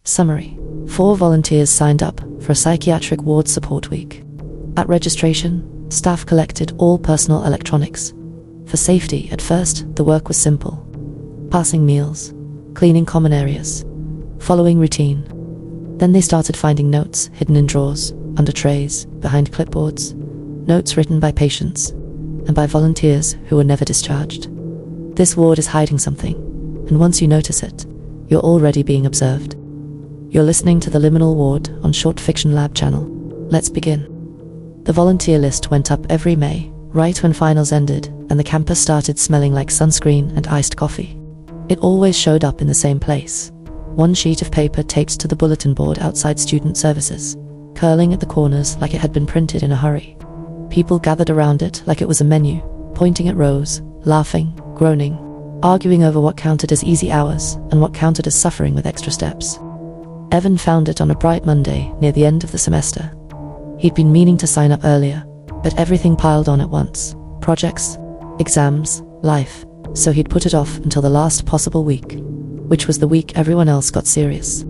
Summary. 4 volunteers signed up for a psychiatric ward support week. At registration, staff collected all personal electronics. For safety, at first, the work was simple. Passing meals, cleaning common areas, following routine. Then they started finding notes hidden in drawers, under trays, behind clipboards, notes written by patients, and by volunteers who were never discharged. This ward is hiding something, and once you notice it, you're already being observed. You're listening to the Liminal Ward on Short Fiction Lab channel. Let's begin. The volunteer list went up every May, right when finals ended, and the campus started smelling like sunscreen and iced coffee. It always showed up in the same place. One sheet of paper taped to the bulletin board outside student services, curling at the corners like it had been printed in a hurry. People gathered around it like it was a menu, pointing at rows, laughing, groaning, arguing over what counted as easy hours and what counted as suffering with extra steps. Evan found it on a bright Monday near the end of the semester. He'd been meaning to sign up earlier, but everything piled on at once. Projects, exams, life, so he'd put it off until the last possible week, which was the week everyone else got serious.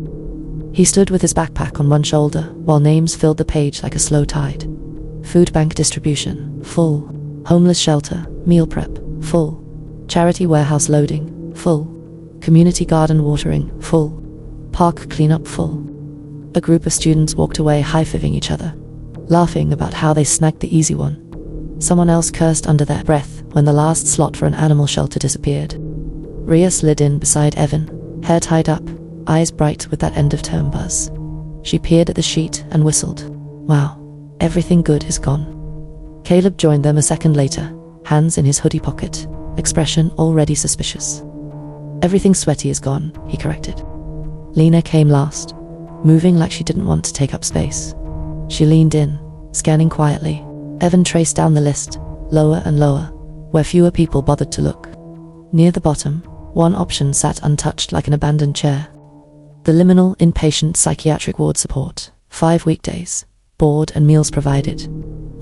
He stood with his backpack on one shoulder while names filled the page like a slow tide. Food bank distribution, full. Homeless shelter, meal prep, full. Charity warehouse loading, full. Community garden watering, full. Park cleanup, full. A group of students walked away high-fiving each other, laughing about how they snagged the easy one. Someone else cursed under their breath when the last slot for an animal shelter disappeared. Rhea slid in beside Evan, hair tied up, eyes bright with that end-of-term buzz. She peered at the sheet and whistled. Wow, everything good is gone. Caleb joined them a second later, hands in his hoodie pocket, expression already suspicious. Everything sweaty is gone, he corrected. Lena came last, moving like she didn't want to take up space. She leaned in, scanning quietly. Evan traced down the list, lower and lower, where fewer people bothered to look. Near the bottom, one option sat untouched like an abandoned chair. The Liminal Inpatient Psychiatric Ward Support, 5 weekdays, board and meals provided.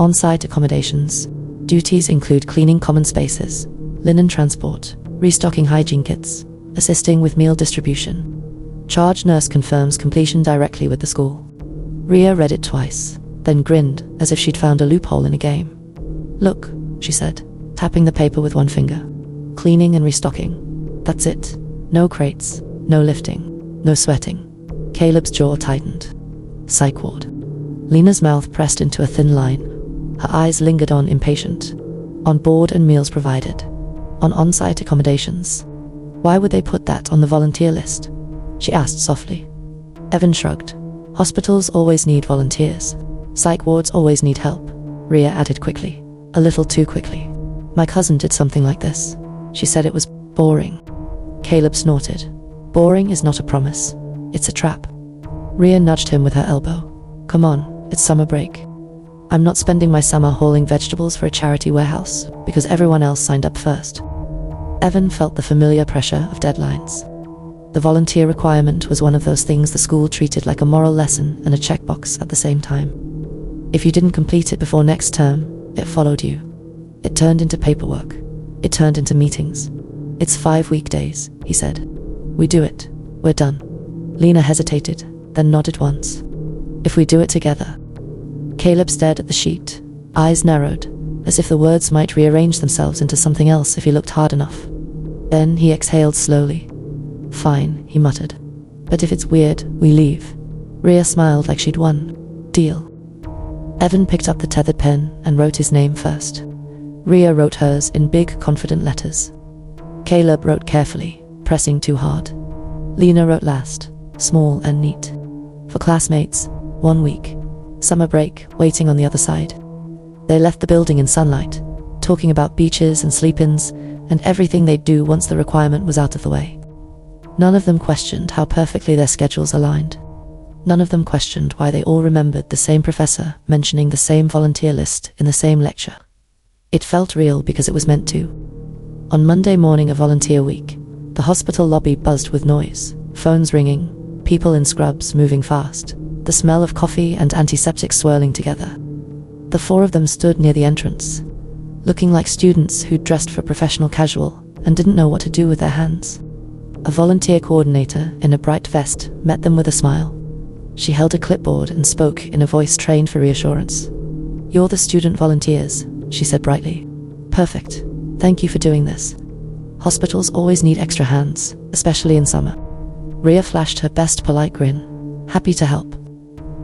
On-site accommodations. Duties include cleaning common spaces, linen transport, restocking hygiene kits, assisting with meal distribution. Charge nurse confirms completion directly with the school. Rhea read it twice, then grinned as if she'd found a loophole in a game. Look, she said, tapping the paper with one finger. Cleaning and restocking. That's it. No crates, no lifting, no sweating. Caleb's jaw tightened. Psych ward. Lena's mouth pressed into a thin line. Her eyes lingered on impatient. On board and meals provided. On on-site accommodations. Why would they put that on the volunteer list? She asked softly. Evan shrugged. Hospitals always need volunteers. Psych wards always need help. Rhea added quickly. A little too quickly. My cousin did something like this. She said it was boring. Caleb snorted. Boring is not a promise. It's a trap. Rhea nudged him with her elbow. Come on, it's summer break. I'm not spending my summer hauling vegetables for a charity warehouse because everyone else signed up first. Evan felt the familiar pressure of deadlines. The volunteer requirement was one of those things the school treated like a moral lesson and a checkbox at the same time. If you didn't complete it before next term, it followed you. It turned into paperwork. It turned into meetings. It's 5 weekdays, he said. We do it. We're done. Lena hesitated, then nodded once. If we do it together. Caleb stared at the sheet, eyes narrowed, as if the words might rearrange themselves into something else if he looked hard enough. Then he exhaled slowly. Fine, he muttered. But if it's weird, we leave. Rhea smiled like she'd won. Deal. Evan picked up the tethered pen and wrote his name first. Rhea wrote hers in big, confident letters. Caleb wrote carefully, pressing too hard. Lena wrote last, small and neat. For classmates, 1 week. Summer break, waiting on the other side. They left the building in sunlight, talking about beaches and sleep-ins and everything they'd do once the requirement was out of the way. None of them questioned how perfectly their schedules aligned. None of them questioned why they all remembered the same professor mentioning the same volunteer list in the same lecture. It felt real because it was meant to. On Monday morning of volunteer week, the hospital lobby buzzed with noise, phones ringing, people in scrubs moving fast, the smell of coffee and antiseptics swirling together. The 4 of them stood near the entrance, looking like students who'd dressed for professional casual and didn't know what to do with their hands. A volunteer coordinator in a bright vest met them with a smile. She held a clipboard and spoke in a voice trained for reassurance. "You're the student volunteers," she said brightly. "Perfect. Thank you for doing this. Hospitals always need extra hands, especially in summer." Rhea flashed her best polite grin. "Happy to help."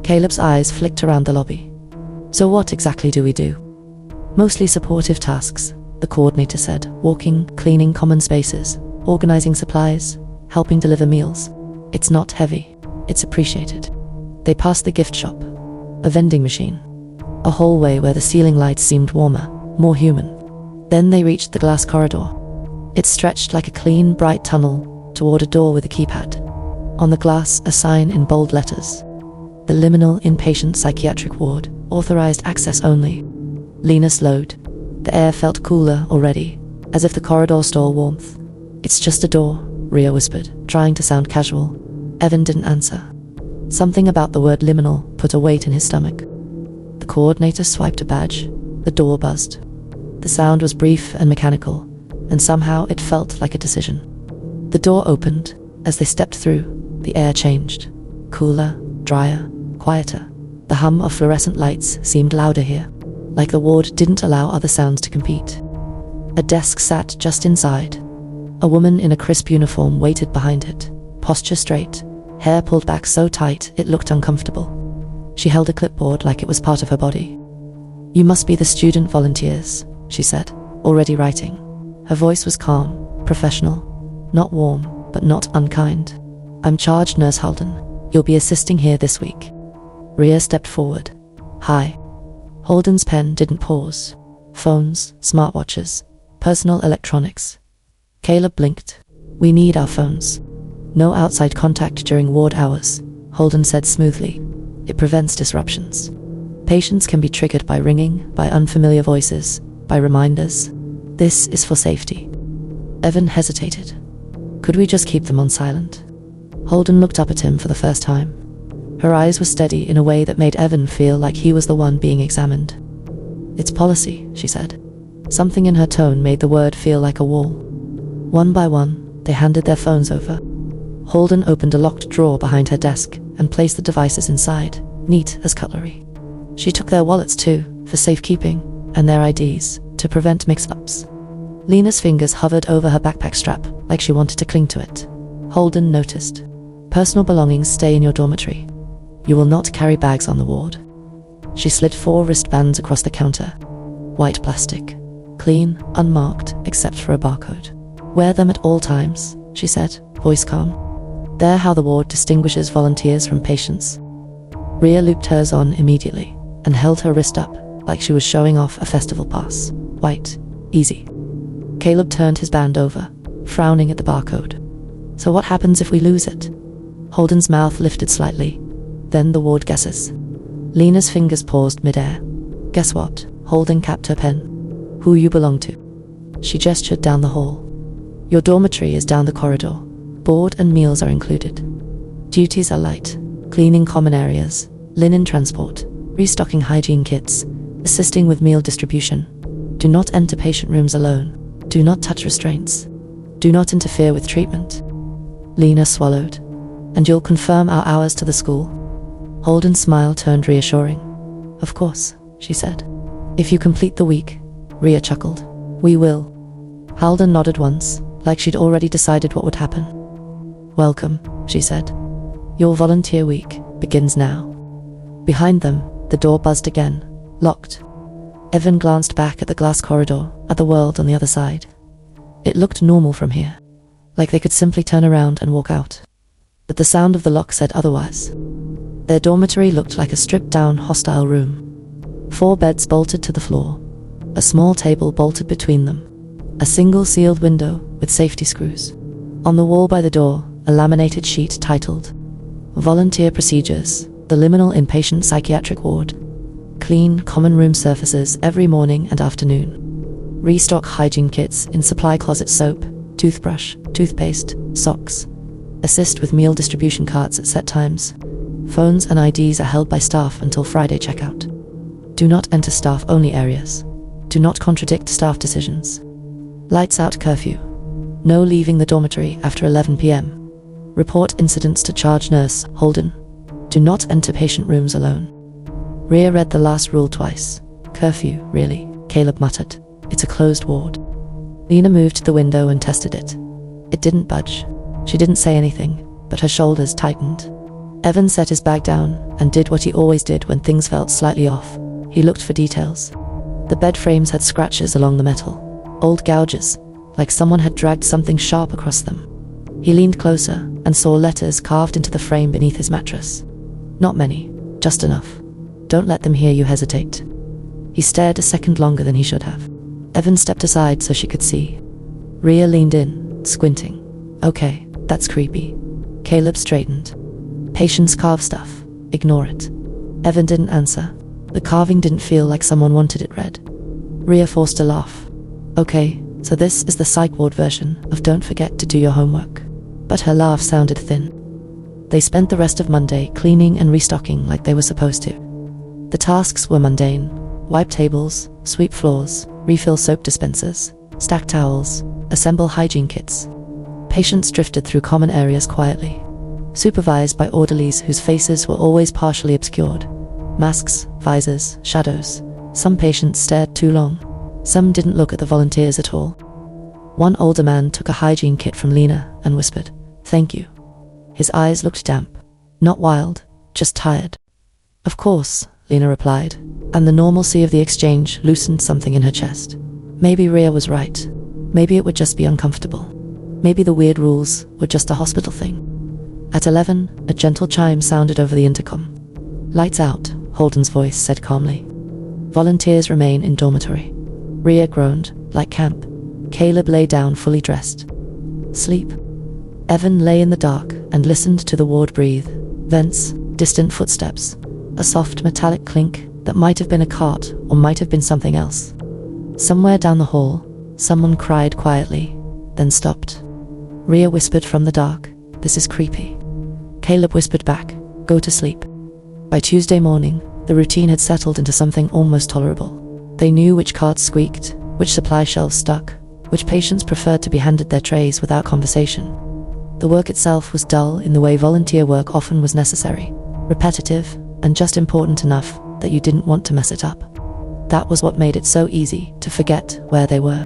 Caleb's eyes flicked around the lobby. "So what exactly do we do?" "Mostly supportive tasks," the coordinator said, walking, cleaning common spaces, organizing supplies, helping deliver meals. "It's not heavy. It's appreciated." They passed the gift shop, a vending machine, a hallway where the ceiling lights seemed warmer, more human. Then they reached the glass corridor. It stretched like a clean, bright tunnel toward a door with a keypad. On the glass, a sign in bold letters. "The Liminal Inpatient Psychiatric Ward, authorized access only." Lena slowed. The air felt cooler already, as if the corridor stole warmth. "It's just a door," Rhea whispered, trying to sound casual. Evan didn't answer. Something about the word liminal put a weight in his stomach. The coordinator swiped a badge. The door buzzed. The sound was brief and mechanical, and somehow it felt like a decision. The door opened. As they stepped through, the air changed. Cooler, drier, quieter. The hum of fluorescent lights seemed louder here, like the ward didn't allow other sounds to compete. A desk sat just inside. A woman in a crisp uniform waited behind it, posture straight, hair pulled back so tight it looked uncomfortable. She held a clipboard like it was part of her body. "You must be the student volunteers," she said, already writing. Her voice was calm, professional, not warm, but not unkind. "I'm charged Nurse Halden. You'll be assisting here this week." Rhea stepped forward. "Hi." Holden's pen didn't pause. Phones, smartwatches, personal electronics. Caleb blinked. "We need our phones. No outside contact during ward hours," Holden said smoothly. "It prevents disruptions. Patients can be triggered by ringing, by unfamiliar voices, by reminders. This is for safety." Evan hesitated. "Could we just keep them on silent?" Holden looked up at him for the first time. Her eyes were steady in a way that made Evan feel like he was the one being examined. "It's policy," she said. Something in her tone made the word feel like a wall. One by one, they handed their phones over. Holden opened a locked drawer behind her desk and placed the devices inside, neat as cutlery. She took their wallets too, for safekeeping, and their IDs, to prevent mix-ups. Lena's fingers hovered over her backpack strap, like she wanted to cling to it. Holden noticed. "Personal belongings stay in your dormitory. You will not carry bags on the ward." She slid 4 wristbands across the counter. White plastic. Clean, unmarked, except for a barcode. "Wear them at all times," she said, voice calm. "They're how the ward distinguishes volunteers from patients." Rhea looped hers on immediately, and held her wrist up, like she was showing off a festival pass. White. Easy. Caleb turned his band over, frowning at the barcode. "So what happens if we lose it?" Holden's mouth lifted slightly. "Then the ward guesses." Lena's fingers paused mid-air. "Guess what?" Holden capped her pen. "Who you belong to." She gestured down the hall. "Your dormitory is down the corridor. Board and meals are included. Duties are light. Cleaning common areas, linen transport, restocking hygiene kits, assisting with meal distribution. Do not enter patient rooms alone. Do not touch restraints. Do not interfere with treatment." Lena swallowed. "And you'll confirm our hours to the school?" Holden's smile turned reassuring. "Of course," she said. "If you complete the week," Rhea chuckled. "We will." Halden nodded once, like she'd already decided what would happen. "Welcome," she said. "Your volunteer week begins now." Behind them, the door buzzed again, locked. Evan glanced back at the glass corridor, at the world on the other side. It looked normal from here, like they could simply turn around and walk out. But the sound of the lock said otherwise. Their dormitory looked like a stripped-down, hostile room. 4 beds bolted to the floor, a small table bolted between them, a single sealed window with safety screws. On the wall by the door, a laminated sheet titled, "Volunteer Procedures, the Liminal Inpatient Psychiatric Ward. Clean, common room surfaces every morning and afternoon. Restock hygiene kits in supply closet soap, toothbrush, toothpaste, socks. Assist with meal distribution carts at set times. Phones and IDs are held by staff until Friday checkout. Do not enter staff-only areas. Do not contradict staff decisions. Lights out curfew. No leaving the dormitory after 11 p.m. Report incidents to charge nurse, Holden. Do not enter patient rooms alone. Rhea read the last rule twice. Curfew, really, Caleb muttered. It's a closed ward. Lena moved to the window and tested it. It didn't budge. She didn't say anything, but her shoulders tightened. Evan set his bag down and did what he always did when things felt slightly off. He looked for details. The bed frames had scratches along the metal. Old gouges, like someone had dragged something sharp across them. He leaned closer and saw letters carved into the frame beneath his mattress. Not many, just enough. Don't let them hear you hesitate. He stared a second longer than he should have. Evan stepped aside so she could see. Rhea leaned in, squinting. Okay, that's creepy. Caleb straightened. Patients carve stuff. Ignore it. Evan didn't answer. The carving didn't feel like someone wanted it read. Rhea forced a laugh. Okay, so this is the psych ward version of don't forget to do your homework. But her laugh sounded thin. They spent the rest of Monday cleaning and restocking like they were supposed to. The tasks were mundane. Wipe tables, sweep floors, refill soap dispensers, stack towels, assemble hygiene kits. Patients drifted through common areas quietly, supervised by orderlies whose faces were always partially obscured. Masks, visors, shadows. Some patients stared too long. Some didn't look at the volunteers at all. One older man took a hygiene kit from Lena and whispered, "Thank you." His eyes looked damp. Not wild, just tired. "Of course," Lena replied, and the normalcy of the exchange loosened something in her chest. Maybe Rhea was right. Maybe it would just be uncomfortable. Maybe the weird rules were just a hospital thing. At 11, a gentle chime sounded over the intercom. "Lights out," Holden's voice said calmly. "Volunteers remain in dormitory." Rhea groaned, like camp. Caleb lay down fully dressed. Sleep. Evan lay in the dark and listened to the ward breathe. Vents, distant footsteps. A soft metallic clink that might have been a cart or might have been something else. Somewhere down the hall, someone cried quietly, then stopped. Rhea whispered from the dark, "This is creepy." Caleb whispered back, "Go to sleep." By Tuesday morning, the routine had settled into something almost tolerable. They knew which carts squeaked, which supply shelves stuck, which patients preferred to be handed their trays without conversation. The work itself was dull in the way volunteer work often was necessary, repetitive, and just important enough that you didn't want to mess it up. That was what made it so easy to forget where they were.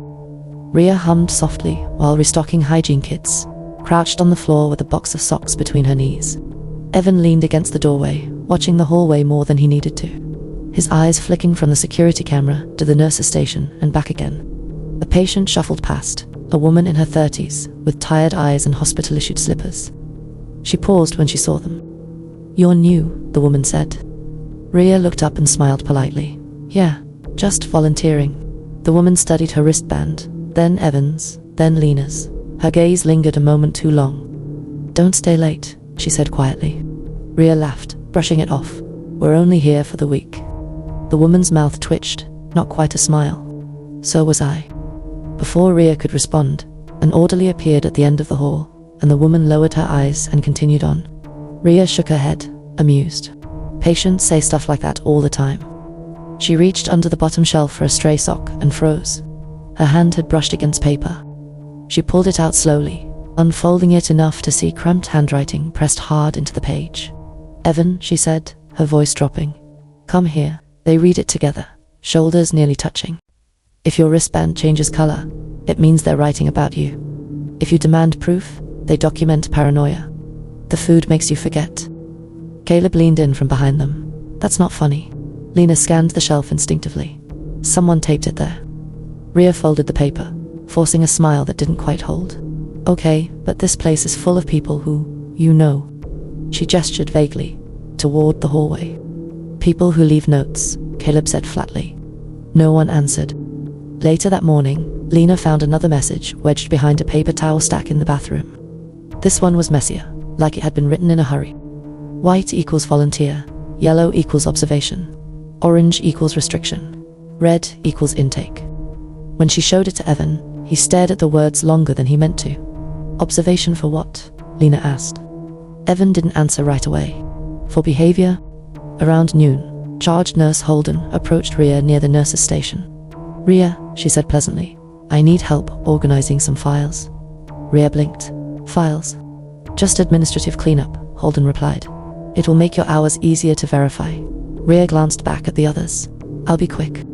Rhea hummed softly while restocking hygiene kits, crouched on the floor with a box of socks between her knees. Evan leaned against the doorway, watching the hallway more than he needed to. His eyes flicking from the security camera to the nurse's station and back again. A patient shuffled past, a woman in her 30s, with tired eyes and hospital-issued slippers. She paused when she saw them. "You're new," the woman said. Rhea looked up and smiled politely. "Yeah, just volunteering." The woman studied her wristband, then Evan's, then Lena's. Her gaze lingered a moment too long. "Don't stay late," she said quietly. Rhea laughed, brushing it off. "We're only here for the week." The woman's mouth twitched, not quite a smile. So was I. Before Rhea could respond, an orderly appeared at the end of the hall, and the woman lowered her eyes and continued on. Rhea shook her head, amused. Patients say stuff like that all the time. She reached under the bottom shelf for a stray sock and froze. Her hand had brushed against paper. She pulled it out slowly, unfolding it enough to see cramped handwriting pressed hard into the page. "Evan," she said, her voice dropping. "Come here." They read it together, shoulders nearly touching. "If your wristband changes color, it means they're writing about you. If you demand proof, they document paranoia. The food makes you forget." Caleb leaned in from behind them. "That's not funny." Lena scanned the shelf instinctively. Someone taped it there. Rhea folded the paper, forcing a smile that didn't quite hold. "Okay, but this place is full of people who, you know." She gestured vaguely, toward the hallway. "People who leave notes," Caleb said flatly. No one answered. Later that morning, Lena found another message wedged behind a paper towel stack in the bathroom. This one was messier, like it had been written in a hurry. White equals volunteer, yellow equals observation, orange equals restriction, red equals intake. When she showed it to Evan, he stared at the words longer than he meant to. "Observation for what?" Lena asked. Evan didn't answer right away. "For behavior?" Around noon, charge nurse Holden approached Rhea near the nurse's station. "Rhea," she said pleasantly, "I need help organizing some files." Rhea blinked. Files. Just administrative cleanup, Holden replied. It will make your hours easier to verify. Rhea glanced back at the others. I'll be quick.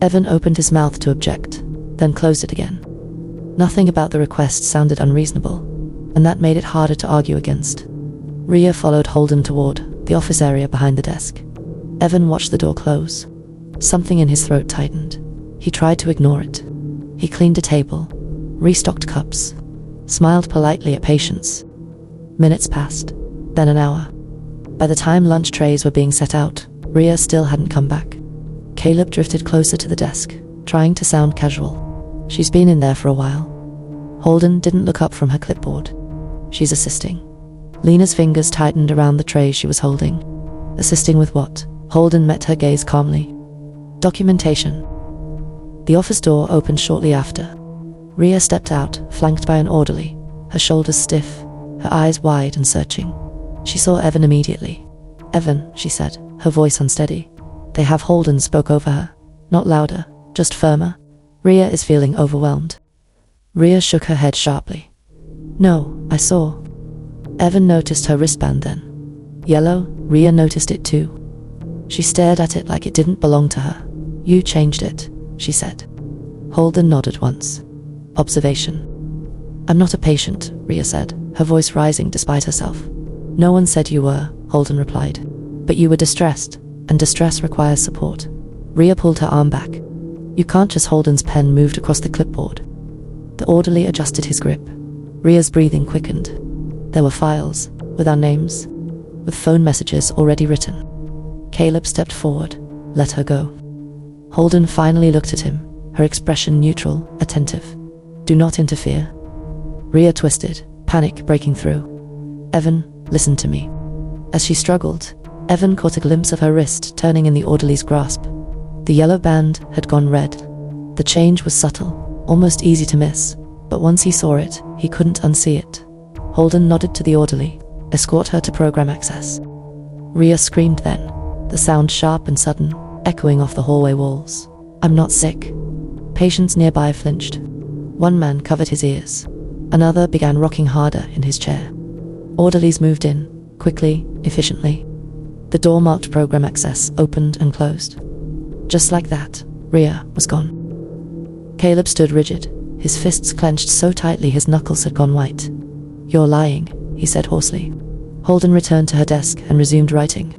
Evan opened his mouth to object, then closed it again. Nothing about the request sounded unreasonable, and that made it harder to argue against. Rhea followed Holden toward the office area behind the desk. Evan watched the door close. Something in his throat tightened. He tried to ignore it. He cleaned a table, restocked cups, smiled politely at patients. Minutes passed, then an hour. By the time lunch trays were being set out, Rhea still hadn't come back. Caleb drifted closer to the desk, trying to sound casual. She's been in there for a while. Holden didn't look up from her clipboard. She's assisting. Lena's fingers tightened around the tray she was holding. Assisting with what? Holden met her gaze calmly. Documentation. The office door opened shortly after. Rhea stepped out, flanked by an orderly, her shoulders stiff, her eyes wide and searching. She saw Evan immediately. Evan, she said, her voice unsteady. They have. Holden spoke over her. Not louder, just firmer. Rhea is feeling overwhelmed. Rhea shook her head sharply. No, I saw. Evan noticed her wristband then. Yellow, Rhea noticed it too. She stared at it like it didn't belong to her. You changed it, she said. Holden nodded once. Observation. I'm not a patient, Rhea said, her voice rising despite herself. No one said you were, Holden replied. But you were distressed, and distress requires support. Rhea pulled her arm back. You can't just. Holden's pen moved across the clipboard. The orderly adjusted his grip. Rhea's breathing quickened. There were files, with our names, with phone messages already written. Caleb stepped forward, let her go. Holden finally looked at him, her expression neutral, attentive. Do not interfere. Rhea twisted, panic breaking through. Evan, listen to me. As she struggled, Evan caught a glimpse of her wrist turning in the orderly's grasp. The yellow band had gone red. The change was subtle, almost easy to miss, but once he saw it, he couldn't unsee it. Holden nodded to the orderly, escort her to program access. Rhea screamed then, the sound sharp and sudden, echoing off the hallway walls. I'm not sick. Patients nearby flinched. One man covered his ears. Another began rocking harder in his chair. Orderlies moved in, quickly, efficiently. The door marked program access opened and closed. Just like that, Rhea was gone. Caleb stood rigid, his fists clenched so tightly his knuckles had gone white. You're lying, he said hoarsely. Holden returned to her desk and resumed writing.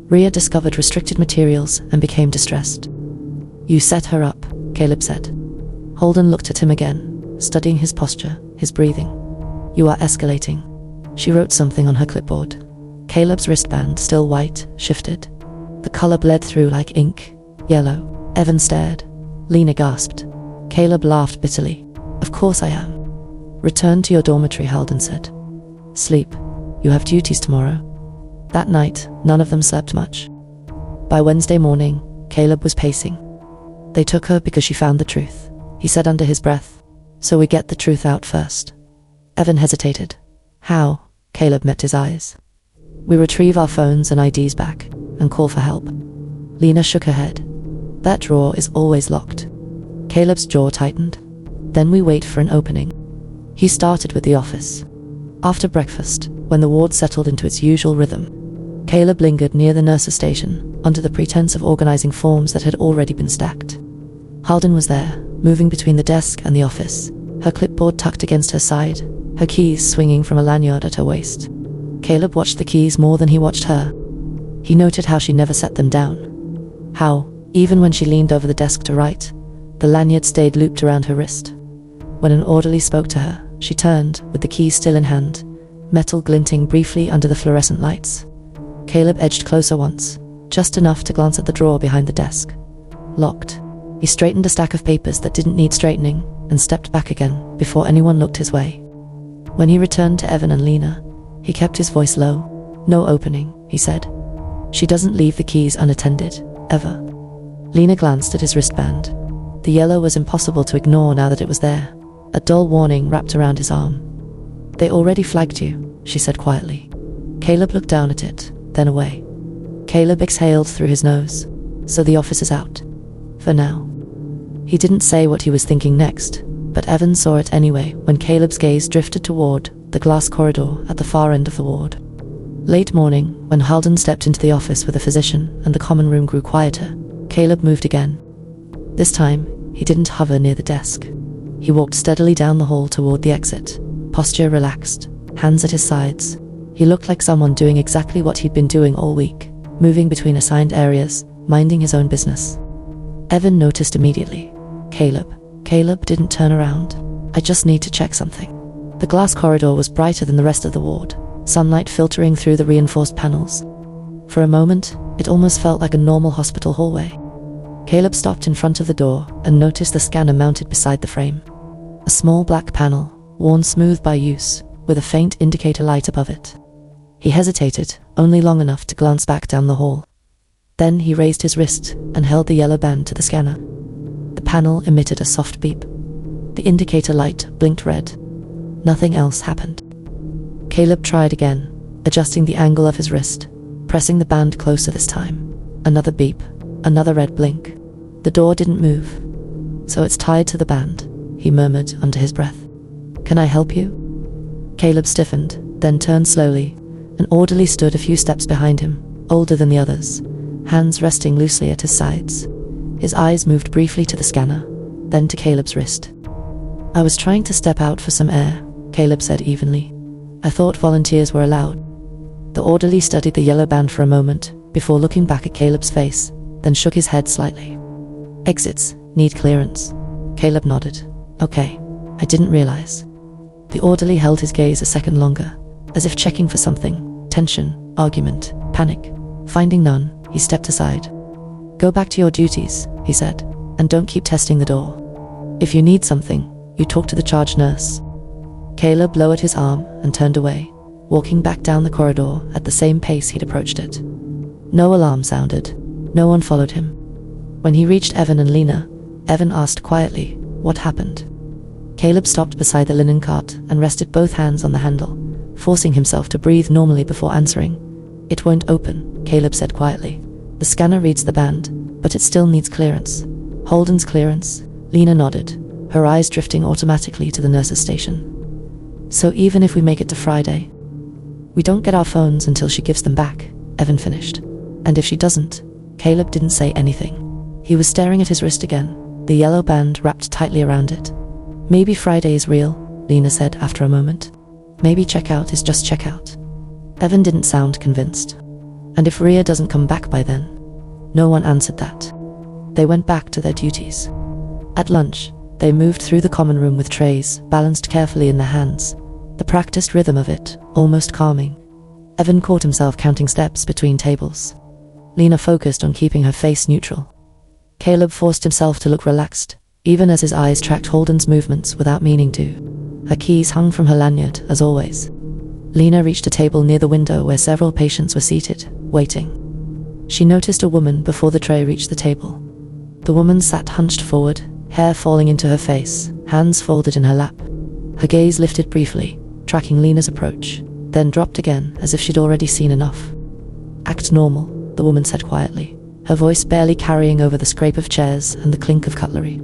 Rhea discovered restricted materials and became distressed. You set her up, Caleb said. Holden looked at him again, studying his posture, his breathing. You are escalating. She wrote something on her clipboard. Caleb's wristband, still white, shifted. The color bled through like ink. Yellow. Evan stared. Lena gasped. Caleb laughed bitterly. Of course I am. Return to your dormitory, Holden said. Sleep. You have duties tomorrow. That night, none of them slept much. By Wednesday morning, Caleb was pacing. They took her because she found the truth, he said under his breath. So we get the truth out first. Evan hesitated. How? Caleb met his eyes. We retrieve our phones and IDs back, and call for help. Lena shook her head. That drawer is always locked. Caleb's jaw tightened. Then we wait for an opening. He started with the office. After breakfast, when the ward settled into its usual rhythm, Caleb lingered near the nurse's station, under the pretense of organizing forms that had already been stacked. Holden was there, moving between the desk and the office, her clipboard tucked against her side, her keys swinging from a lanyard at her waist. Caleb watched the keys more than he watched her. He noted how she never set them down. How, even when she leaned over the desk to write, the lanyard stayed looped around her wrist. When an orderly spoke to her, she turned, with the keys still in hand, metal glinting briefly under the fluorescent lights. Caleb edged closer once, just enough to glance at the drawer behind the desk. Locked. He straightened a stack of papers that didn't need straightening, and stepped back again, before anyone looked his way. When he returned to Evan and Lena, he kept his voice low. No opening, he said. She doesn't leave the keys unattended, ever. Lena glanced at his wristband. The yellow was impossible to ignore now that it was there, a dull warning wrapped around his arm. They already flagged you, she said quietly. Caleb looked down at it, then away. Caleb exhaled through his nose. So the office is out. For now. He didn't say what he was thinking next, but Evan saw it anyway when Caleb's gaze drifted toward the glass corridor at the far end of the ward. Late morning, when Halden stepped into the office with a physician and the common room grew quieter, Caleb moved again. This time, he didn't hover near the desk. He walked steadily down the hall toward the exit, posture relaxed, hands at his sides. He looked like someone doing exactly what he'd been doing all week, moving between assigned areas, minding his own business. Evan noticed immediately. Caleb didn't turn around. I just need to check something. The glass corridor was brighter than the rest of the ward, sunlight filtering through the reinforced panels. For a moment, it almost felt like a normal hospital hallway. Caleb stopped in front of the door and noticed the scanner mounted beside the frame. A small black panel, worn smooth by use, with a faint indicator light above it. He hesitated, only long enough to glance back down the hall. Then he raised his wrist and held the yellow band to the scanner. The panel emitted a soft beep. The indicator light blinked red. Nothing else happened. Caleb tried again, adjusting the angle of his wrist, pressing the band closer this time. Another beep, another red blink. The door didn't move. So it's tied to the band, he murmured under his breath. Can I help you? Caleb stiffened, then turned slowly. An orderly stood a few steps behind him, older than the others, hands resting loosely at his sides. His eyes moved briefly to the scanner, then to Caleb's wrist. I was trying to step out for some air, Caleb said evenly. I thought volunteers were allowed. The orderly studied the yellow band for a moment, before looking back at Caleb's face, then shook his head slightly. Exits need clearance. Caleb nodded. Okay, I didn't realize. The orderly held his gaze a second longer, as if checking for something. Tension, argument, panic. Finding none, he stepped aside. Go back to your duties, he said, and don't keep testing the door. If you need something, you talk to the charge nurse. Caleb lowered his arm and turned away, walking back down the corridor at the same pace he'd approached it. No alarm sounded. No one followed him. When he reached Evan and Lena, Evan asked quietly, what happened? Caleb stopped beside the linen cart and rested both hands on the handle, forcing himself to breathe normally before answering. It won't open, Caleb said quietly. The scanner reads the band, but it still needs clearance. Holden's clearance? Lena nodded, her eyes drifting automatically to the nurse's station. So even if we make it to Friday, we don't get our phones until she gives them back, Evan finished. And if she doesn't? Caleb didn't say anything. He was staring at his wrist again, the yellow band wrapped tightly around it. Maybe Friday is real, Lena said after a moment. Maybe checkout is just checkout. Evan didn't sound convinced. And if Rhea doesn't come back by then? No one answered that. They went back to their duties. At lunch, they moved through the common room with trays, balanced carefully in their hands. The practiced rhythm of it, almost calming. Evan caught himself counting steps between tables. Lena focused on keeping her face neutral. Caleb forced himself to look relaxed, even as his eyes tracked Holden's movements without meaning to. Her keys hung from her lanyard, as always. Lena reached a table near the window where several patients were seated, waiting. She noticed a woman before the tray reached the table. The woman sat hunched forward, hair falling into her face, hands folded in her lap. Her gaze lifted briefly, tracking Lena's approach, then dropped again as if she'd already seen enough. Act normal, the woman said quietly, her voice barely carrying over the scrape of chairs and the clink of cutlery.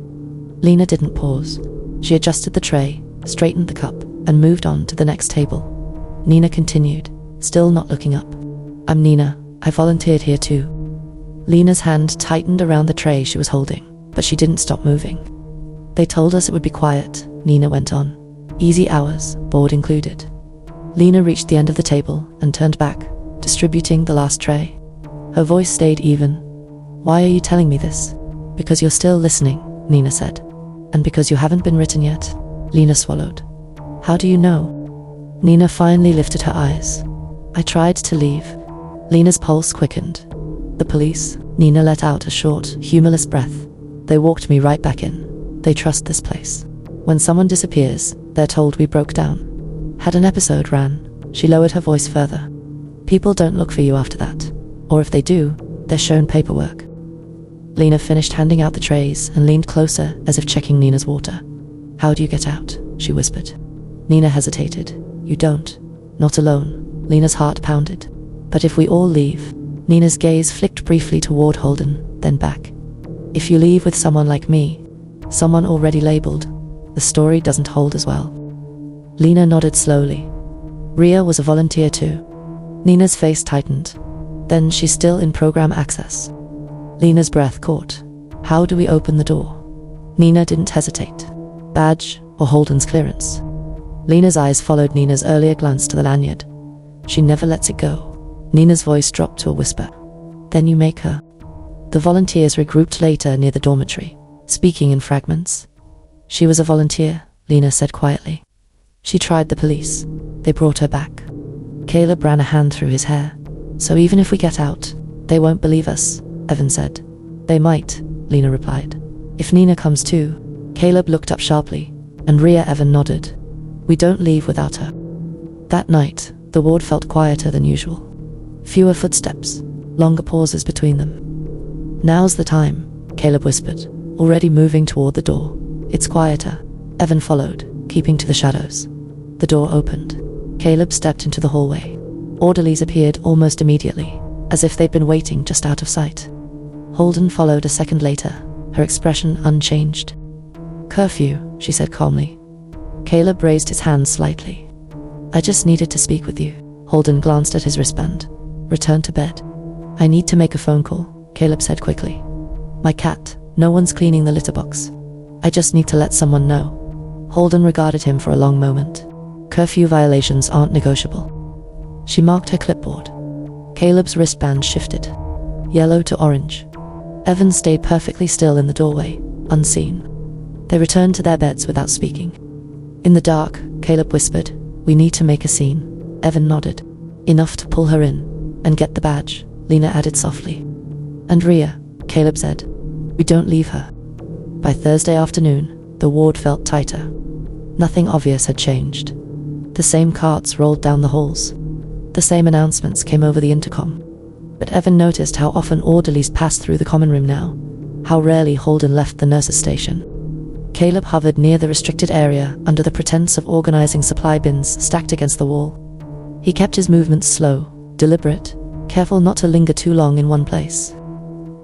Lena didn't pause. She adjusted the tray, straightened the cup, and moved on to the next table. Nina continued, still not looking up. I'm Nina, I volunteered here too. Lena's hand tightened around the tray she was holding, but she didn't stop moving. They told us it would be quiet, Nina went on. Easy hours, board included. Lena reached the end of the table and turned back, distributing the last tray. Her voice stayed even. Why are you telling me this? Because you're still listening, Nina said. And because you haven't been written yet, Lena swallowed. How do you know? Nina finally lifted her eyes. I tried to leave. Lena's pulse quickened. The police? Nina let out a short, humorless breath. They walked me right back in. They trust this place. When someone disappears, they're told we broke down. Had an episode ran. She lowered her voice further. People don't look for you after that. Or if they do, they're shown paperwork. Lena finished handing out the trays and leaned closer as if checking Nina's water. How do you get out? She whispered. Nina hesitated. You don't. Not alone. Lena's heart pounded. But if we all leave? Nina's gaze flicked briefly toward Holden, then back. If you leave with someone like me, someone already labeled. the story doesn't hold as well. Lena nodded slowly. Ria was a volunteer too. Nina's face tightened. Then she's still in program access. Lena's breath caught. How do we open the door? Nina didn't hesitate. Badge or Holden's clearance? Lena's eyes followed Nina's earlier glance to the lanyard. She never lets it go. Nina's voice dropped to a whisper. Then you make her. The volunteers regrouped later near the dormitory, speaking in fragments. She was a volunteer, Lena said quietly. She tried the police. They brought her back. Caleb ran a hand through his hair. So even if we get out, they won't believe us, Evan said. They might, Lena replied. If Nina comes too. Caleb looked up sharply, and Ria Evan nodded. We don't leave without her. That night, the ward felt quieter than usual. Fewer footsteps, longer pauses between them. Now's the time, Caleb whispered, already moving toward the door. It's quieter. Evan followed, keeping to the shadows. The door opened. Caleb stepped into the hallway. Orderlies appeared almost immediately, as if they'd been waiting just out of sight. Holden followed a second later, her expression unchanged. Curfew, she said calmly. Caleb raised his hand slightly. I just needed to speak with you. Holden glanced at his wristband. Return to bed. I need to make a phone call, Caleb said quickly. My cat, no one's cleaning the litter box. I just need to let someone know. Holden regarded him for a long moment. Curfew violations aren't negotiable. She marked her clipboard. Caleb's wristband shifted. Yellow to orange. Evan stayed perfectly still in the doorway, unseen. They returned to their beds without speaking. In the dark, Caleb whispered, We need to make a scene. Evan nodded. Enough to pull her in, and get the badge, Lena added softly. And Ria, Caleb said. We don't leave her. By Thursday afternoon, the ward felt tighter. Nothing obvious had changed. The same carts rolled down the halls. The same announcements came over the intercom. But Evan noticed how often orderlies passed through the common room now, how rarely Holden left the nurse's station. Caleb hovered near the restricted area under the pretense of organizing supply bins stacked against the wall. He kept his movements slow, deliberate, careful not to linger too long in one place.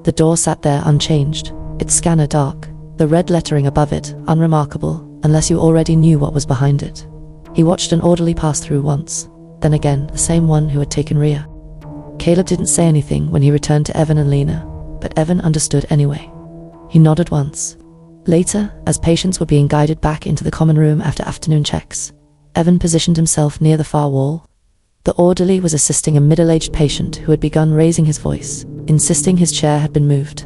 The door sat there unchanged, its scanner dark, the red lettering above it unremarkable unless you already knew what was behind it. He watched an orderly pass through once, then again the same one who had taken Ria. Caleb didn't say anything when he returned to Evan and Lena, but Evan understood anyway. He nodded once. Later, as patients were being guided back into the common room after afternoon checks, Evan positioned himself near the far wall. The orderly was assisting a middle-aged patient who had begun raising his voice, insisting his chair had been moved.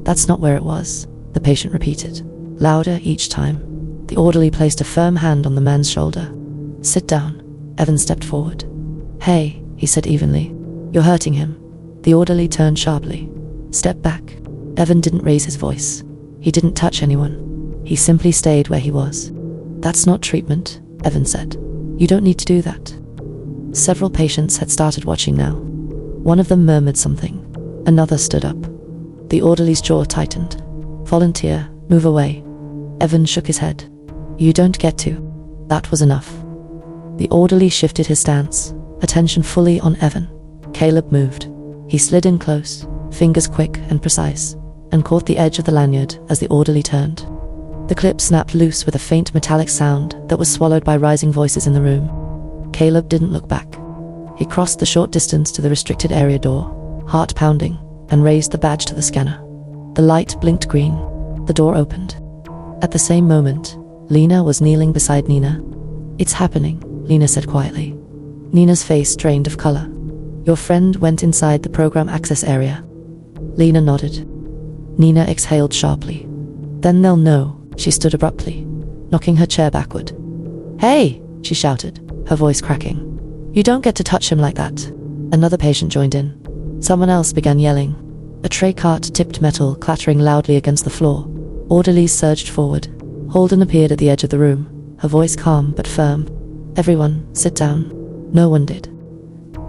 That's not where it was, the patient repeated, louder each time. The orderly placed a firm hand on the man's shoulder. Sit down. Evan stepped forward. Hey, he said evenly. You're hurting him. The orderly turned sharply. Step back. Evan didn't raise his voice. He didn't touch anyone. He simply stayed where he was. That's not treatment, Evan said. You don't need to do that. Several patients had started watching now. One of them murmured something. Another stood up. The orderly's jaw tightened. Volunteer, move away. Evan shook his head. You don't get to. That was enough. The orderly shifted his stance, attention fully on Evan. Caleb moved. He slid in close, fingers quick and precise, and caught the edge of the lanyard as the orderly turned. The clip snapped loose with a faint metallic sound that was swallowed by rising voices in the room. Caleb didn't look back. He crossed the short distance to the restricted area door, heart pounding, and raised the badge to the scanner. The light blinked green. The door opened. At the same moment, Lena was kneeling beside Nina. It's happening, Lena said quietly. Nina's face drained of color. Your friend went inside the program access area. Lena nodded. Nina exhaled sharply. Then they'll know, she stood abruptly, knocking her chair backward. Hey, she shouted, her voice cracking. You don't get to touch him like that. Another patient joined in. Someone else began yelling. A tray cart tipped metal clattering loudly against the floor. Orderlies surged forward. Holden appeared at the edge of the room, her voice calm but firm. Everyone, sit down. No one did.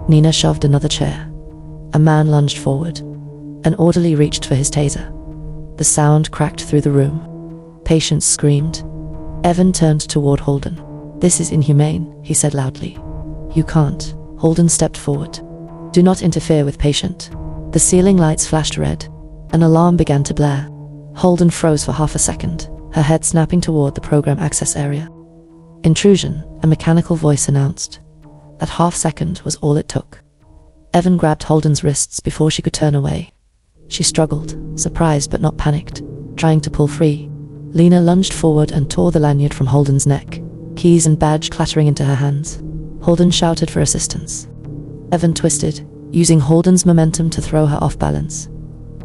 Nina shoved another chair. A man lunged forward. An orderly reached for his taser. The sound cracked through the room. Patients screamed. Evan turned toward Holden. This is inhumane, he said loudly. You can't. Holden stepped forward. Do not interfere with patient. The ceiling lights flashed red. An alarm began to blare. Holden froze for half a second, her head snapping toward the program access area. Intrusion, a mechanical voice announced. That half-second was all it took. Evan grabbed Holden's wrists before she could turn away. She struggled, surprised but not panicked, trying to pull free. Lena lunged forward and tore the lanyard from Holden's neck, keys and badge clattering into her hands. Holden shouted for assistance. Evan twisted, using Holden's momentum to throw her off balance.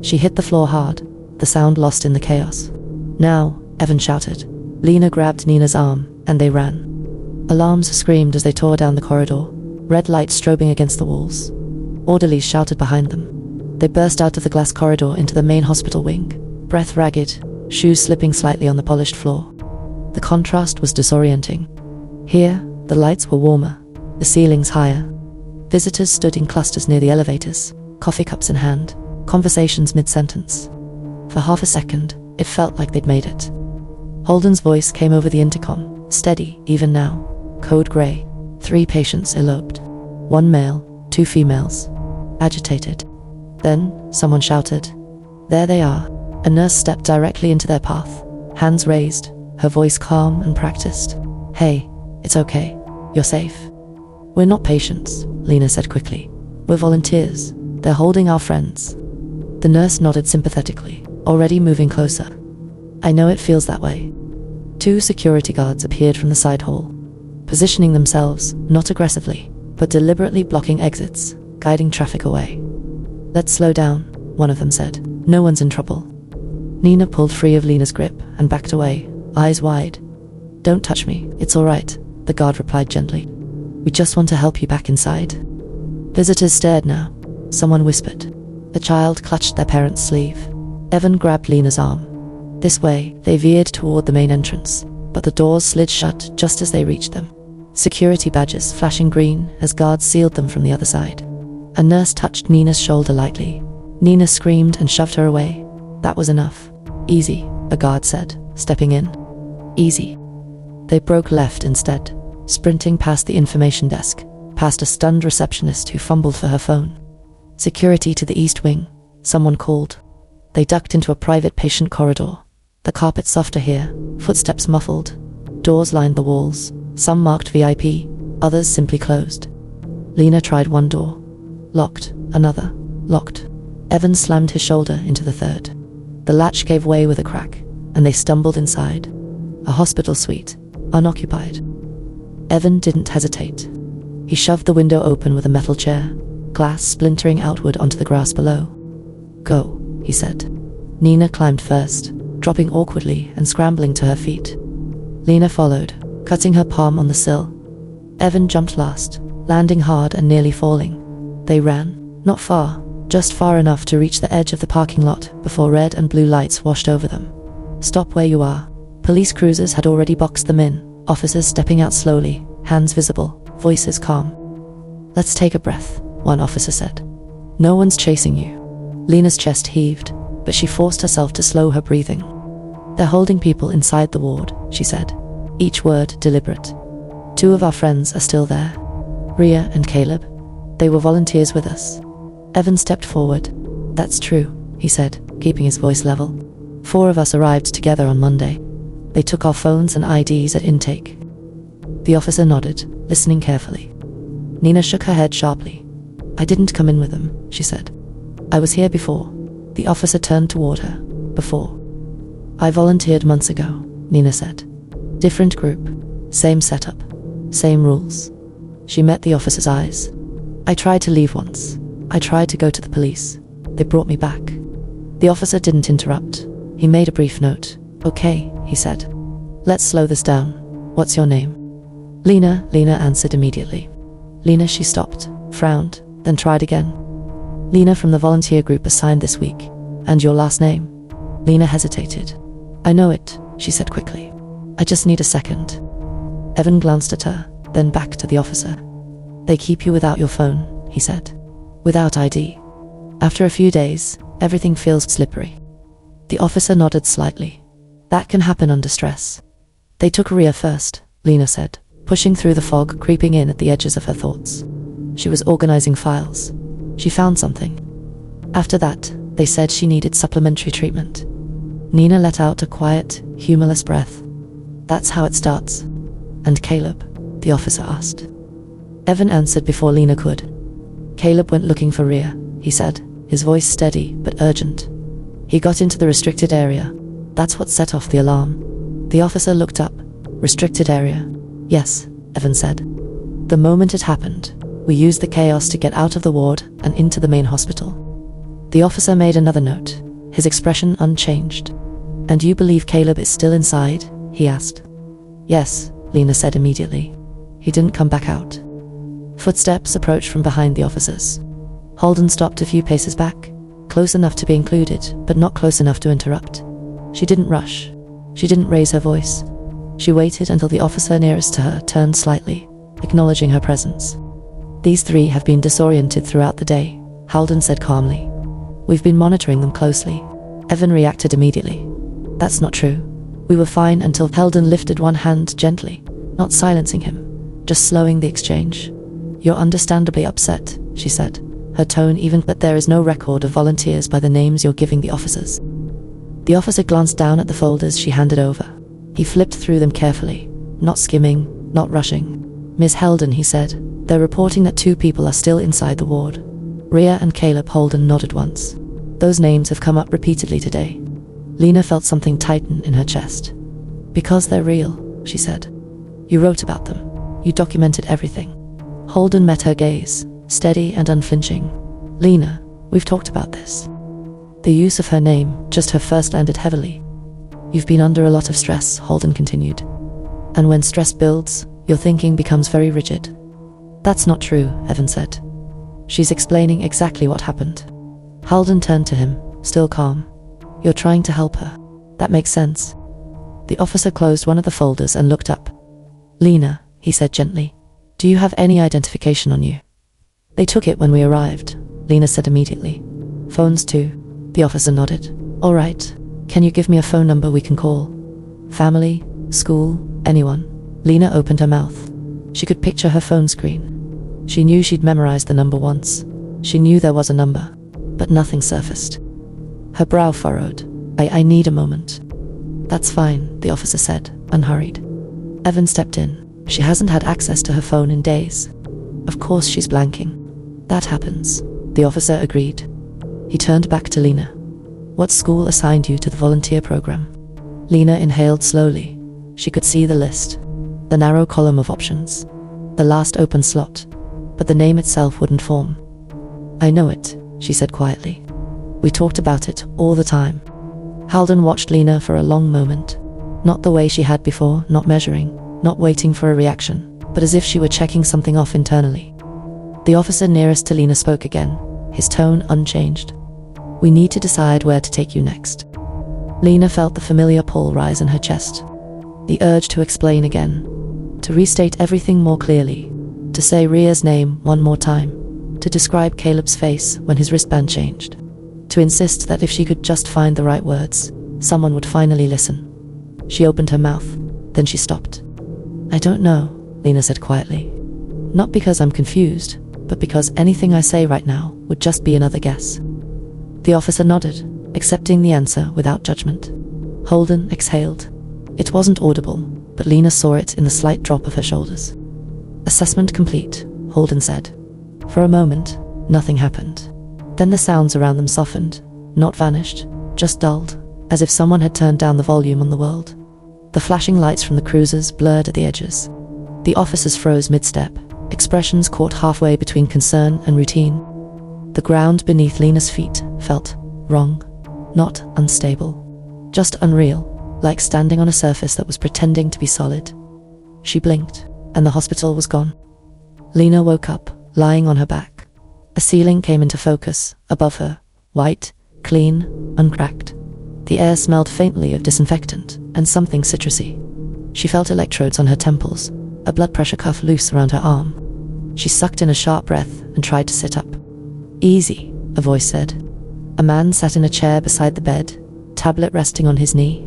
She hit the floor hard, the sound lost in the chaos. Now, Evan shouted. Lena grabbed Nina's arm, and they ran. Alarms screamed as they tore down the corridor, red light strobing against the walls. Orderlies shouted behind them. They burst out of the glass corridor into the main hospital wing, breath ragged, shoes slipping slightly on the polished floor. The contrast was disorienting. Here, the lights were warmer, the ceilings higher. Visitors stood in clusters near the elevators, coffee cups in hand, conversations mid-sentence. For half a second, it felt like they'd made it. Holden's voice came over the intercom, steady, even now. Code Grey. 3 patients eloped. 1 male, 2 females. Agitated. Then, someone shouted. There they are. A nurse stepped directly into their path, hands raised, her voice calm and practiced. Hey, it's okay. You're safe. We're not patients, Lena said quickly. We're volunteers. They're holding our friends. The nurse nodded sympathetically, already moving closer. I know it feels that way. 2 security guards appeared from the side hall, positioning themselves, not aggressively, but deliberately blocking exits, guiding traffic away. Let's slow down, one of them said. No one's in trouble. Nina pulled free of Lena's grip and backed away, eyes wide. Don't touch me, it's all right, the guard replied gently. We just want to help you back inside. Visitors stared now. Someone whispered. A child clutched their parent's sleeve. Evan grabbed Lena's arm. This way, they veered toward the main entrance, but the doors slid shut just as they reached them. Security badges flashing green as guards sealed them from the other side. A nurse touched Nina's shoulder lightly. Nina screamed and shoved her away. That was enough. Easy, a guard said, stepping in. Easy. They broke left instead, sprinting past the information desk, past a stunned receptionist who fumbled for her phone. Security to the east wing, someone called. They ducked into a private patient corridor. The carpet softer here, footsteps muffled. Doors lined the walls, some marked VIP, others simply closed. Lena tried one door. Locked, another, locked. Evan slammed his shoulder into the third. The latch gave way with a crack, and they stumbled inside. A hospital suite, unoccupied. Evan didn't hesitate. He shoved the window open with a metal chair, glass splintering outward onto the grass below. Go, he said. Nina climbed first, dropping awkwardly and scrambling to her feet. Lena followed, cutting her palm on the sill. Evan jumped last, landing hard and nearly falling. They ran, not far, just far enough to reach the edge of the parking lot before red and blue lights washed over them. Stop where you are. Police cruisers had already boxed them in, officers stepping out slowly, hands visible, voices calm. Let's take a breath, one officer said. No one's chasing you. Lena's chest heaved, but she forced herself to slow her breathing. They're holding people inside the ward, she said, each word deliberate. 2 of our friends are still there. Rhea and Caleb. They were volunteers with us. Evan stepped forward. That's true, he said, keeping his voice level. 4 of us arrived together on Monday. They took our phones and IDs at intake. The officer nodded, listening carefully. Nina shook her head sharply. I didn't come in with them, she said. I was here before. The officer turned toward her. Before. I volunteered months ago, Nina said. Different group. Same setup. Same rules. She met the officer's eyes. I tried to leave once. I tried to go to the police. They brought me back. The officer didn't interrupt. He made a brief note. Okay, he said. Let's slow this down. What's your name? Lena answered immediately. Lena, she stopped, frowned, then tried again. Lena from the volunteer group assigned this week. And your last name? Lena hesitated. I know it, she said quickly. I just need a second. Evan glanced at her, then back to the officer. They keep you without your phone, he said. Without ID. After a few days, everything feels slippery. The officer nodded slightly. That can happen under stress. They took Rhea first, Lena said, pushing through the fog creeping in at the edges of her thoughts. She was organizing files. She found something. After that, they said she needed supplementary treatment. Nina let out a quiet, humorless breath. That's how it starts. And Caleb? The officer asked. Evan answered before Lena could. Caleb went looking for Rhea, he said, his voice steady but urgent. He got into the restricted area. That's what set off the alarm. The officer looked up. Restricted area? Yes, Evan said. The moment it happened, we used the chaos to get out of the ward and into the main hospital. The officer made another note, his expression unchanged. And you believe Caleb is still inside? He asked. Yes, Lena said immediately. He didn't come back out. Footsteps approached from behind the officers. Holden stopped a few paces back, close enough to be included, but not close enough to interrupt. She didn't rush. She didn't raise her voice. She waited until the officer nearest to her turned slightly, acknowledging her presence. These three have been disoriented throughout the day, Holden said calmly. We've been monitoring them closely. Evan reacted immediately. That's not true. We were fine until Holden lifted one hand gently, not silencing him, just slowing the exchange. You're understandably upset, she said, her tone even, but there is no record of volunteers by the names you're giving the officers. The officer glanced down at the folders she handed over. He flipped through them carefully, not skimming, not rushing. Ms. Holden, he said, they're reporting that 2 people are still inside the ward. Rhea and Caleb. Holden nodded once. Those names have come up repeatedly today. Lena felt something tighten in her chest. Because they're real, she said. You wrote about them. You documented everything. Holden met her gaze, steady and unflinching. Lena, we've talked about this. The use of her name, just her first, landed heavily. You've been under a lot of stress, Holden continued. And when stress builds, your thinking becomes very rigid. That's not true, Evan said. She's explaining exactly what happened. Holden turned to him, still calm. You're trying to help her. That makes sense. The officer closed one of the folders and looked up. Lena, he said gently, do you have any identification on you? They took it when we arrived, Lena said immediately. Phones too. The officer nodded. All right. Can you give me a phone number we can call? Family? School? Anyone? Lena opened her mouth. She could picture her phone screen. She knew she'd memorized the number once. She knew there was a number, but nothing surfaced. Her brow furrowed. I need a moment. That's fine, the officer said, unhurried. Evan stepped in. She hasn't had access to her phone in days. Of course she's blanking. That happens, the officer agreed. He turned back to Lena. What school assigned you to the volunteer program? Lena inhaled slowly. She could see the list, the narrow column of options, the last open slot, but the name itself wouldn't form. I know it, she said quietly. We talked about it all the time. Holden watched Lena for a long moment, not the way she had before, not measuring, not waiting for a reaction, but as if she were checking something off internally. The officer nearest to Lena spoke again, his tone unchanged. We need to decide where to take you next. Lena felt the familiar pull rise in her chest. The urge to explain again, to restate everything more clearly, to say Rhea's name one more time, to describe Caleb's face when his wristband changed, to insist that if she could just find the right words, someone would finally listen. She opened her mouth, then she stopped. I don't know, Lena said quietly. Not because I'm confused, but because anything I say right now would just be another guess. The officer nodded, accepting the answer without judgment. Holden exhaled. It wasn't audible, but Lena saw it in the slight drop of her shoulders. Assessment complete, Holden said. For a moment, nothing happened. Then the sounds around them softened, not vanished, just dulled, as if someone had turned down the volume on the world. The flashing lights from the cruisers blurred at the edges. The officers froze mid-step, expressions caught halfway between concern and routine. The ground beneath Lena's feet felt wrong, not unstable, just unreal, like standing on a surface that was pretending to be solid. She blinked, and the hospital was gone. Lena woke up, lying on her back. A ceiling came into focus, above her, white, clean, uncracked. The air smelled faintly of disinfectant and something citrusy. She felt electrodes on her temples, a blood pressure cuff loose around her arm. She sucked in a sharp breath and tried to sit up. Easy, a voice said. A man sat in a chair beside the bed, tablet resting on his knee.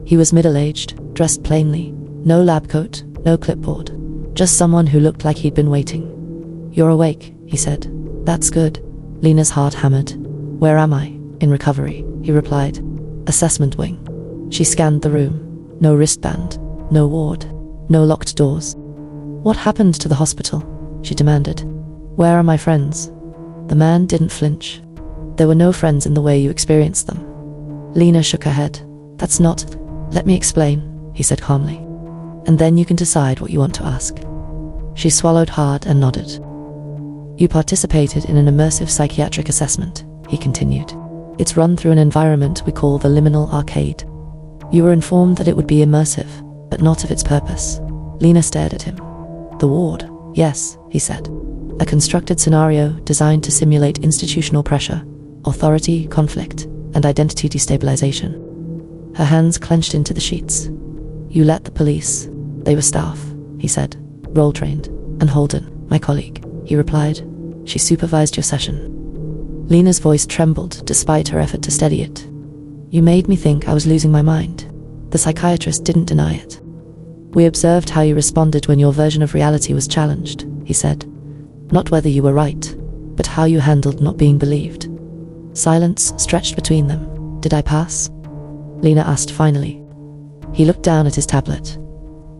He was middle-aged, dressed plainly, no lab coat, no clipboard, just someone who looked like he'd been waiting. You're awake, he said. That's good. Lena's heart hammered. Where am I? In recovery, he replied. Assessment wing. She scanned the room. No wristband, no ward, no locked doors. What happened to the hospital? She demanded. Where are my friends? The man didn't flinch. There were no friends in the way you experienced them. Lena shook her head. That's not... Let me explain, he said calmly. And then you can decide what you want to ask. She swallowed hard and nodded. You participated in an immersive psychiatric assessment, he continued. It's run through an environment we call the Liminal Arcade. You were informed that it would be immersive, but not of its purpose. Lena stared at him. The ward, yes, he said. A constructed scenario designed to simulate institutional pressure, authority, conflict, and identity destabilization. Her hands clenched into the sheets. You let the police. They were staff, he said, role-trained. And Holden, my colleague, he replied. She supervised your session. Lena's voice trembled despite her effort to steady it. You made me think I was losing my mind. The psychiatrist didn't deny it. We observed how you responded when your version of reality was challenged, he said. Not whether you were right, but how you handled not being believed. Silence stretched between them. Did I pass? Lena asked finally. He looked down at his tablet.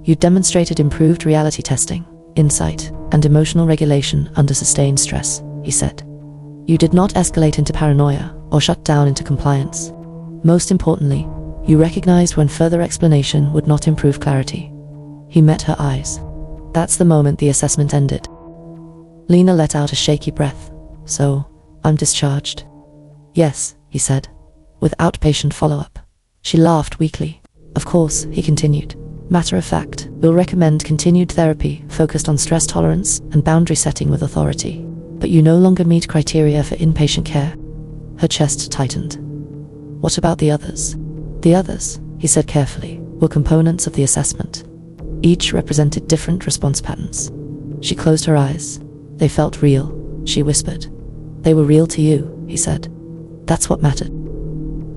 You demonstrated improved reality testing, insight, and emotional regulation under sustained stress, he said. You did not escalate into paranoia or shut down into compliance. Most importantly, you recognized when further explanation would not improve clarity. He met her eyes. That's the moment the assessment ended. Lena let out a shaky breath. So, I'm discharged? Yes, he said, with outpatient follow-up. She laughed weakly. Of course, he continued. Matter of fact, we'll recommend continued therapy focused on stress tolerance and boundary setting with authority. But you no longer meet criteria for inpatient care. Her chest tightened. What about the others? The others, he said carefully, were components of the assessment. Each represented different response patterns. She closed her eyes. They felt real, she whispered. They were real to you, he said. That's what mattered.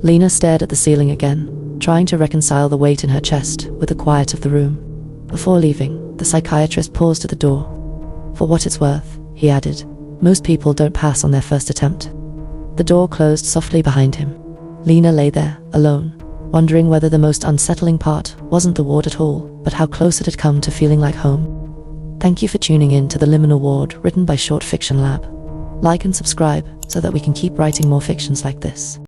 Lena stared at the ceiling again, trying to reconcile the weight in her chest with the quiet of the room. Before leaving, the psychiatrist paused at the door. For what it's worth, he added, most people don't pass on their first attempt. The door closed softly behind him. Lena lay there, alone, wondering whether the most unsettling part wasn't the ward at all, but how close it had come to feeling like home. Thank you for tuning in to the Liminal Ward, written by Short Fiction Lab. Like and subscribe so that we can keep writing more fictions like this.